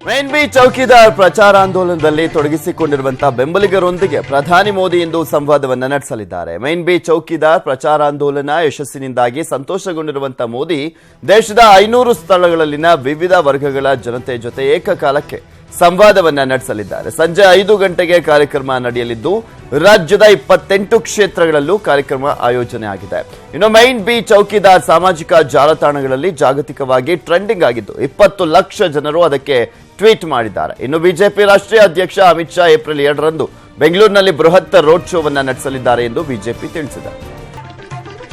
Main B ಚೌಕಿದಾರ್ ಪ್ರಚಾರಾಂದೋಲನದಲ್ಲಿ ತೊಡಗಿಸಿಕೊಂಡಿರುವಂತಹ ಬೆಂಬಲಿಗರೊಂದಿಗೆ ಪ್ರಧಾನಿ ಮೋದಿ ಇಂದು ಸಂವಾದವನ್ನ ನಡೆಸಲಿದ್ದಾರೆ. Main B ಚೌಕಿದಾರ್ ಪ್ರಚಾರಾಂದೋಲನ ಯಶಸ್ಸಿನಿಂದಾಗಿ ಸಂತೋಷಗೊಂಡಿರುವಂತಹ ಮೋದಿ ದೇಶದ 500 ಸ್ಥಳಗಳಲ್ಲಿನ ವಿವಿಧ ವರ್ಗಗಳ ಜನತೆ ಜೊತೆ ಏಕಕಾಲಕ್ಕೆ ಸಂವಾದವನ್ನ ನಡೆಸಲಿದ್ದಾರೆ. ಸಂಜೆ 5 ಗಂಟೆಗೆ ಕಾರ್ಯಕ್ರಮ ನಡೆಯಲಿದ್ದು ರಾಜ್ಯದ 28 ಕ್ಷೇತ್ರಗಳಲ್ಲೂ ಕಾರ್ಯಕ್ರಮ ಆಯೋಜನೆ ಆಗಿದೆ. ಇನ್ನು ಮೈನ್ ಬಿ ಚೌಕಿದಾರ್ ಸಾಮಾಜಿಕ ಜಾಲತಾಣಗಳಲ್ಲಿ ಜಾಗತಿಕವಾಗಿ ಟ್ರೆಂಡಿಂಗ್ ಆಗಿದ್ದು 20 ಲಕ್ಷ ಜನರು ಅದಕ್ಕೆ ಟ್ವೀಟ್ ಮಾಡಿದ್ದಾರೆ. ಇನ್ನು ಬಿಜೆಪಿ ರಾಷ್ಟ್ರೀಯ ಅಧ್ಯಕ್ಷ ಅಮಿತ್ ಶಾ ಏಪ್ರಿಲ್ 2ರಂದು ಬೆಂಗಳೂರಿನಲ್ಲಿ ಬೃಹತ್ ರೋಡ್ ಶೋವನ್ನ ನಡೆಸಲಿದ್ದಾರೆ ಎಂದು ಬಿಜೆಪಿ ತಿಳಿಸಿದೆ.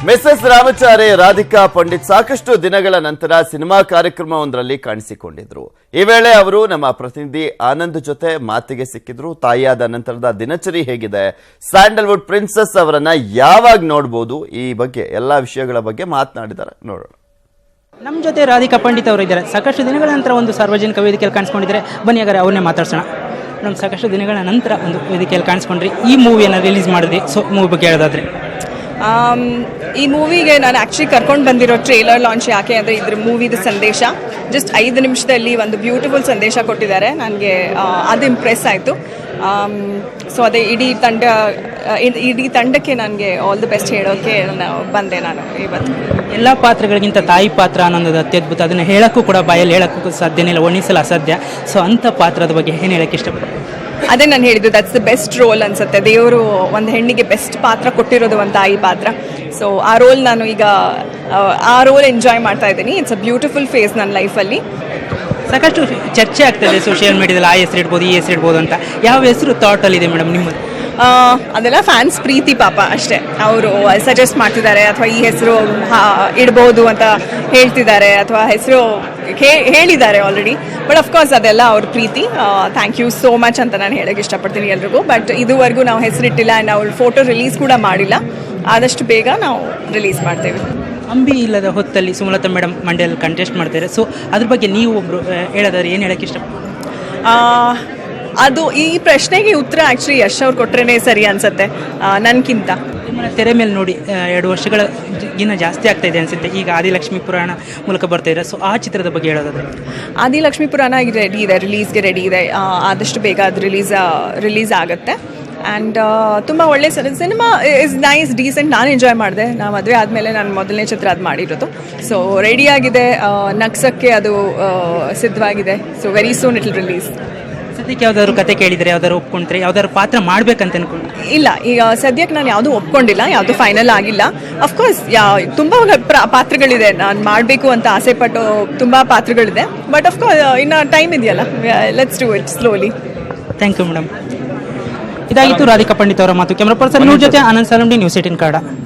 ಮಿಸೆಸ್ ರಾಮಚಾರಿ ರಾಧಿಕಾ ಪಂಡಿತ್ ಸಾಕಷ್ಟು ದಿನಗಳ ನಂತರ ಸಿನಿಮಾ ಕಾರ್ಯಕ್ರಮವೊಂದರಲ್ಲಿ ಕಾಣಿಸಿಕೊಂಡಿದ್ರು. ಈ ವೇಳೆ ಅವರು ನಮ್ಮ ಪ್ರತಿನಿಧಿ ಆನಂದ್ ಜೊತೆ ಮಾತಿಗೆ ಸಿಕ್ಕಿದ್ರು. ತಾಯಿಯಾದ ನಂತರದ ದಿನಚರಿ ಹೇಗಿದೆ, ಸ್ಯಾಂಡಲ್ವುಡ್ ಪ್ರಿನ್ಸೆಸ್ ಅವರನ್ನ ಯಾವಾಗ ನೋಡಬಹುದು, ಈ ಬಗ್ಗೆ ಎಲ್ಲಾ ವಿಷಯಗಳ ಬಗ್ಗೆ ಮಾತನಾಡಿದ್ದಾರೆ. ನೋಡೋಣ. ನಮ್ಮ ಜೊತೆ ರಾಧಿಕಾ ಪಂಡಿತ್ ಅವರು ಇದ್ದಾರೆ. ಸಾಕಷ್ಟು ದಿನಗಳ ನಂತರ ಒಂದು ಸಾರ್ವಜನಿಕ ವೇದಿಕೆಯಲ್ಲಿ ಕಾಣಿಸ್ಕೊಂಡಿದ್ದಾರೆ. ಬನ್ನಿ ಹಾಗಾದ್ರೆ ಅವ್ರನ್ನೇ ಮಾತಾಡ್ಸೋಣ. ನಮ್ಮ ಸಾಕಷ್ಟು ದಿನಗಳ ನಂತರ ಒಂದು ವೇದಿಕೆಯಲ್ಲಿ ಕಾಣಿಸ್ಕೊಂಡ್ರಿ, ಈ ಮೂವಿಯನ್ನು ರಿಲೀಸ್ ಮಾಡಿದ್ರಿ. ಸೊ ಮೂವಿ ಬಗ್ಗೆ ಹೇಳೋದಾದ್ರೆ, ಈ ಮೂವಿಗೆ ನಾನು ಆ್ಯಕ್ಚುಲಿ ಕರ್ಕೊಂಡು ಬಂದಿರೋ ಟ್ರೇಲರ್ ಲಾಂಚ್ ಯಾಕೆ ಅಂದರೆ ಇದ್ರ ಮೂವಿದು ಸಂದೇಶ ಜಸ್ಟ್ 5 ನಿಮಿಷದಲ್ಲಿ ಒಂದು ಬ್ಯೂಟಿಫುಲ್ ಸಂದೇಶ ಕೊಟ್ಟಿದ್ದಾರೆ. ನನಗೆ ಅದು ಇಂಪ್ರೆಸ್ ಆಯಿತು. ಸೊ ಅದೇ ಇಡೀ ತಂಡಕ್ಕೆ ನನಗೆ ಆಲ್ ದಿ ಬೆಸ್ಟ್ ಹೇಳೋಕ್ಕೆ ಬಂದೆ ನಾನು ಇವತ್ತು. ಎಲ್ಲ ಪಾತ್ರಗಳಿಗಿಂತ ತಾಯಿ ಪಾತ್ರ ಅನ್ನೋದು ಅತ್ಯದ್ಭುತ. ಅದನ್ನು ಹೇಳೋಕ್ಕೂ ಕೂಡ ಬಾಯಲ್ಲಿ ಹೇಳೋಕ್ಕೂ ಸಾಧ್ಯನೇ ಇಲ್ಲ, ವರ್ಣಿಸಲು ಅಸಾಧ್ಯ. ಸೊ ಅಂಥ ಪಾತ್ರದ ಬಗ್ಗೆ ಏನು ಹೇಳೋಕ್ಕೆ ಇಷ್ಟಪಡ್ತೀನಿ? ಅದೇ ನಾನು ಹೇಳಿದ್ದು, ದಟ್ಸ್ ದ ಬೆಸ್ಟ್ ರೋಲ್ ಅನ್ಸುತ್ತೆ. ದೇವರು ಒಂದು ಹೆಣ್ಣಿಗೆ ಬೆಸ್ಟ್ ಪಾತ್ರ ಕೊಟ್ಟಿರೋದು ಒಂದು ತಾಯಿ ಪಾತ್ರ. ಸೊ ಆ ರೋಲ್ ನಾನು ಈಗ ಆ ರೋಲ್ ಎಂಜಾಯ್ ಮಾಡ್ತಾ ಇದ್ದೀನಿ. ಇಟ್ಸ್ ಅ ಬ್ಯೂಟಿಫುಲ್ ಫೇಸ್ ನನ್ನ ಲೈಫಲ್ಲಿ. ಸಾಕಷ್ಟು ಚರ್ಚೆ ಆಗ್ತದೆ ಸೋಷಿಯಲ್ ಮೀಡಿಯಾದಲ್ಲಿ, ಆ ಹೆಸರು ಇಡ್ಬೋದು, ಈ ಹೆಸರು ಇಡ್ಬೋದು ಅಂತ. ಯಾವ ಹೆಸರು ಥಾಟಲ್ಲಿದೆ ಮೇಡಮ್ ನಿಮ್ಮದು? ಅದೆಲ್ಲ ಫ್ಯಾನ್ಸ್ ಪ್ರೀತಿ ಪಾಪ ಅಷ್ಟೇ. ಅವರು ಸಜೆಸ್ಟ್ ಮಾಡ್ತಿದ್ದಾರೆ ಅಥವಾ ಈ ಹೆಸರು ಇಡ್ಬೋದು ಅಂತ ಹೇಳ್ತಿದ್ದಾರೆ ಅಥವಾ ಹೆಸರು ಹೇಳಿದ್ದಾರೆ ಆಲ್ರೆಡಿ. ಬಟ್ ಅಫ್ಕೋರ್ಸ್ ಅದೆಲ್ಲ ಅವ್ರ ಪ್ರೀತಿ. ಥ್ಯಾಂಕ್ ಯು ಸೋ ಮಚ್ ಅಂತ ನಾನು ಹೇಳೋಕ್ಕೆ ಇಷ್ಟಪಡ್ತೀನಿ ಎಲ್ರಿಗೂ. ಬಟ್ ಇದುವರೆಗೂ ನಾವು ಹೆಸರಿಟ್ಟಿಲ್ಲ ಆ್ಯಂಡ್ ನಾವು ಫೋಟೋ ರಿಲೀಸ್ ಕೂಡ ಮಾಡಿಲ್ಲ. ಆದಷ್ಟು ಬೇಗ ನಾವು ರಿಲೀಸ್ ಮಾಡ್ತೇವೆ. ಅಂಬಿ ಇಲ್ಲದ ಹೊತ್ತಲ್ಲಿ ಸುಮಲತಾ ಮೇಡಮ್ ಮಂಡ್ಯಲ್ಲಿ ಕಂಟೆಸ್ಟ್ ಮಾಡ್ತಾರೆ. ಸೊ ಅದ್ರ ಬಗ್ಗೆ ನೀವು ಒಬ್ಬರು ಹೇಳೋದಾದ್ರೆ ಏನು ಹೇಳೋಕ್ಕೆ ಇಷ್ಟಪಡ್ತೀನಿ? ಅದು ಈ ಪ್ರಶ್ನೆಗೆ ಉತ್ತರ ಆ್ಯಕ್ಚುಲಿ ಯಶ್ ಅವ್ರು ಕೊಟ್ಟರೆ ಸರಿ ಅನಿಸುತ್ತೆ ನನಗಿಂತ. ನಿಮ್ಮನ್ನ ತೆರೆ ಮೇಲೆ ನೋಡಿ 2 ವರ್ಷಗಳಿಗಿನ್ನ ಜಾಸ್ತಿ ಆಗ್ತಾ ಇದೆ ಅನಿಸುತ್ತೆ. ಈಗ ಆದಿಲಕ್ಷ್ಮಿ ಪುರಾಣ ಮೂಲಕ ಬರ್ತಾ ಇದೆ. ಸೊ ಆ ಚಿತ್ರದ ಬಗ್ಗೆ ಹೇಳೋದಾದ್ರೆ, ಆದಿಲಕ್ಷ್ಮಿ ಪುರಾಣ ರೆಡಿ ಇದೆ, ರಿಲೀಸ್ಗೆ ರೆಡಿ ಇದೆ. ಆದಷ್ಟು ಬೇಗ ಅದು ರಿಲೀಸ್ ಆಗುತ್ತೆ. ಆ್ಯಂಡ್ ತುಂಬ ಒಳ್ಳೆ ಸಿನಿಮಾ ಇಸ್ ನೈಸ್, ಡೀಸೆಂಟ್. ನಾನು ಎಂಜಾಯ್ ಮಾಡಿದೆ. ನಾವು ಮದುವೆ ಆದಮೇಲೆ ನಾನು ಮೊದಲನೇ ಚಿತ್ರ ಅದು ಮಾಡಿರೋದು. ಸೊ ರೆಡಿಯಾಗಿದೆ, ನಗ್ಸೋಕ್ಕೆ ಅದು ಸಿದ್ಧವಾಗಿದೆ. So very soon it will release. ಸದ್ಯಕ್ಕೆ ಯಾವ್ದಾದ್ರು ಕತೆ ಕೇಳಿದರೆ, ಯಾವ್ದಾದ್ರು ಒಪ್ಕೊಂಡ್ರೆ, ಯಾವ್ದಾದ್ರು ಪಾತ್ರ ಮಾಡ್ಬೇಕಂತ ಅನ್ಕೊಂಡು? ಇಲ್ಲ, ಈಗ ಸದ್ಯಕ್ಕೆ ನಾನು ಯಾವುದೂ ಒಪ್ಕೊಂಡಿಲ್ಲ, ಯಾವುದು ಫೈನಲ್ ಆಗಿಲ್ಲ. ಅಫ್ಕೋರ್ಸ್ ತುಂಬ ಪಾತ್ರಗಳಿದೆ, ನಾನು ಮಾಡಬೇಕು ಅಂತ ಆಸೆ ಪಟ್ಟು ತುಂಬ ಪಾತ್ರಗಳಿದೆ. ಬಟ್ ಅಫ್ಕೋರ್ಸ್ ಇನ್ನು ಟೈಮ್ ಇದೆಯಲ್ಲ, let's do it slowly. Thank you madam. ಇದಾಗಿತ್ತು ರಾಧಿಕಾ ಪಂಡಿತ್ ಅವರ ಮಾತು. ಕ್ಯಾಮರಾ ಪರ್ಸನ್ ಇವ್ರ ಜೊತೆ ಆನಂದ್ ಸಾಲಂಡಿ, ನ್ಯೂಸ್ 18 ಕನ್ನಡ.